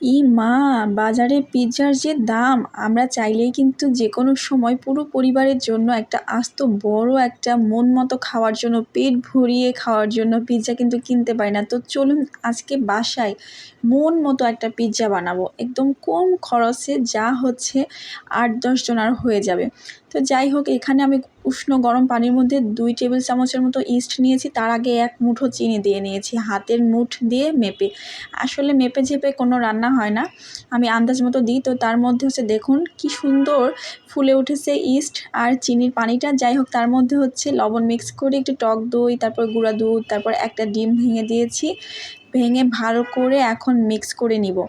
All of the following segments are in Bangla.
মা! বাজারে পিৎজার যে দাম, আমরা চাইলেই কিন্তু যেকোনো সময় পুরো পরিবারের জন্য একটা আস্ত বড় একটা মন মতো খাওয়ার জন্য, পেট ভরিয়ে খাওয়ার জন্য পিৎজা কিন্তু কিনতে পারি না। তো চলুন আজকে বাসায় মন মতো একটা পিৎজা বানাবো। একদম কম খরচে যা হচ্ছে ৮-১০ জনার হয়ে যাবে। তো যাই হোক, এখানে আমি উষ্ণ গরম পানির মধ্যে ২ টেবিল চামচের মতো ইস্ট নিয়েছি। তার আগে ১ মুঠো চিনি দিয়ে নিয়েছি হাতের মুঠ দিয়ে মেপে। আসলে মেপে ঝেপে কোনো রান্না হয় না, আমি আন্দাজ মতো দিই। তো তার মধ্যে হচ্ছে দেখুন কি সুন্দর ফুলে উঠেছে ইস্ট আর চিনির পানিটা। যাই হোক, তার মধ্যে হচ্ছে লবণ মিক্স করে একটু টক দই, তারপর গুঁড়া দুধ, তারপর একটা ডিম ভেঙে দিয়েছি। ভেঙে ভালো করে এখন মিক্স করে নিব।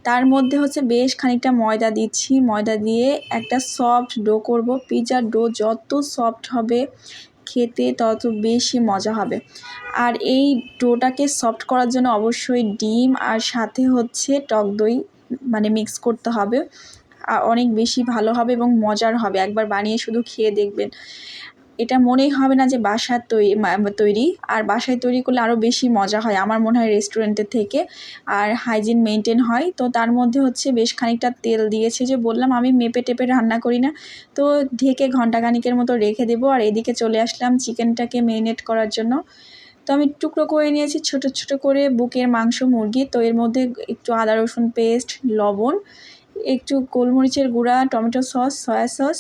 তার মধ্যে হচ্ছে বেশ খানিকটা ময়দা দিচ্ছি। ময়দা দিয়ে একটা সফট ডো করব। পিৎজার ডো যত সফট হবে খেতে তত বেশি মজা হবে। আর এই ডোটাকে সফট করার জন্য অবশ্যই ডিম আর সাথে হচ্ছে টক দই মানে মিক্স করতে হবে। অনেক বেশি ভালো হবে এবং মজার হবে। একবার বানিয়ে শুধু খেয়ে দেখবেন। এটা মনেই হবে না যে বাসার তৈরি। আর বাসায় তৈরি করলে আরও বেশি মজা হয় আমার মনে হয় রেস্টুরেন্টের থেকে। আর হাইজিন মেনটেন হয়। তো তার মধ্যে হচ্ছে বেশ খানিকটা তেল দিয়েছি, যে বললাম আমি মেপে টেপে রান্না করি না। তো ঢেকে ঘন্টাখানিকের মতো রেখে দেবো। আর এদিকে চলে আসলাম চিকেনটাকে মেরিনেট করার জন্য। তো আমি টুকরো করে নিয়েছি ছোট ছোট করে বুকের মাংস মুরগি। তো এর মধ্যে একটু আদা রসুন পেস্ট, লবণ, একটু গোলমরিচের গুঁড়া, টমেটো সস, সয়া সস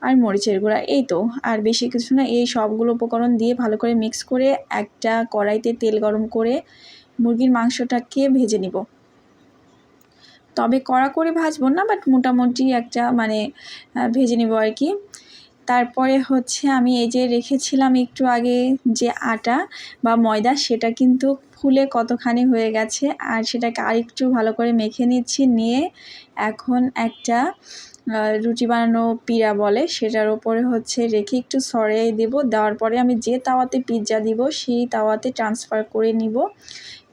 আর মরিচের গুঁড়া, এই তো। আর বেশি কিছু না। এই সবগুলো উপকরণ দিয়ে ভালো করে মিক্স করে একটা কড়াইতে তেল গরম করে মুরগির মাংসটাকে ভেজে নিব। তবে কড়া করে ভাজবো না, বাট মোটামুটি একটা মানে ভেজে নিব আর কি। তারপরে হচ্ছে আমি এই যে রেখেছিলাম একটু আগে যে আটা বা ময়দা, সেটা কিন্তু ফুলে কতখানি হয়ে গেছে। আর সেটাকে আরেকটু ভালো করে মেখে নিচ্ছি। নিয়ে এখন একটা রুটি বানানো পিঁড়া বলে, সেটার ওপরে হচ্ছে রেখে একটু সরিয়ে দেবো। দেওয়ার পরে আমি যে তাওয়াতে পিৎজা দিব সেই তাওয়াতে ট্রান্সফার করে নিব।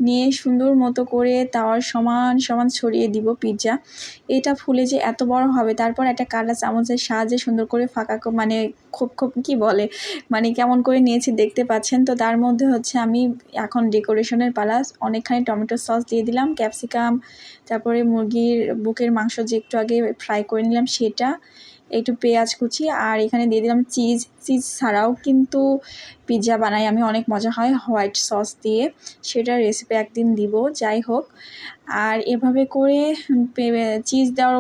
নিয়ে সুন্দর মতো করে তাওয়ার সমান সমান ছড়িয়ে দিব পিৎজা। এটা ফুলে যে এত বড় হবে, তারপর একটা কাঁটা চামচের সাহায্যে সুন্দর করে ফাঁকা মানে খোপ খোপ কী বলে, মানে কেমন করে নিয়েছি দেখতে পাচ্ছেন। তো তার মধ্যে হচ্ছে আমি এখন ডেকোরেশনের পালা। অনেকখানি টমেটো সস দিয়ে দিলাম, ক্যাপসিকাম, তারপরে মুরগির বুকের মাংস যে একটু আগে ফ্রাই করে নিলাম সেটা, একটু পেঁয়াজ কুচি, আর এখানে দিয়ে দিলাম চিজ। চিজ ছাড়াও কিন্তু পিৎজা বানাই আমি, অনেক মজা হয় হোয়াইট সস দিয়ে। সেটার রেসিপি একদিন দিব। যাই হোক, আর এভাবে করে চিজ দেওয়ার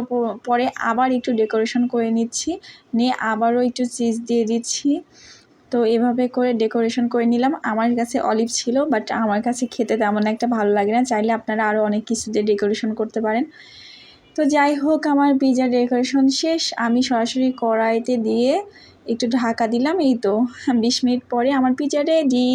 পরে আবার একটু ডেকোরেশন করে নিচ্ছি। নিয়ে আবারও একটু চিজ দিয়ে দিচ্ছি। তো এভাবে করে ডেকোরেশন করে নিলাম। আমার কাছে অলিভ ছিল, বাট আমার কাছে খেতে তেমন একটা ভালো লাগে না। চাইলে আপনারা আরও অনেক কিছু দিয়ে ডেকোরেশন করতে পারেন। তো যাই হোক, আমার পিৎজার ডেকোরেশন শেষ। আমি সরাসরি কড়াইতে দিয়ে একটু ঢাকা দিলাম। এই তো ২০ মিনিট পরে আমার পিৎজা রেডি।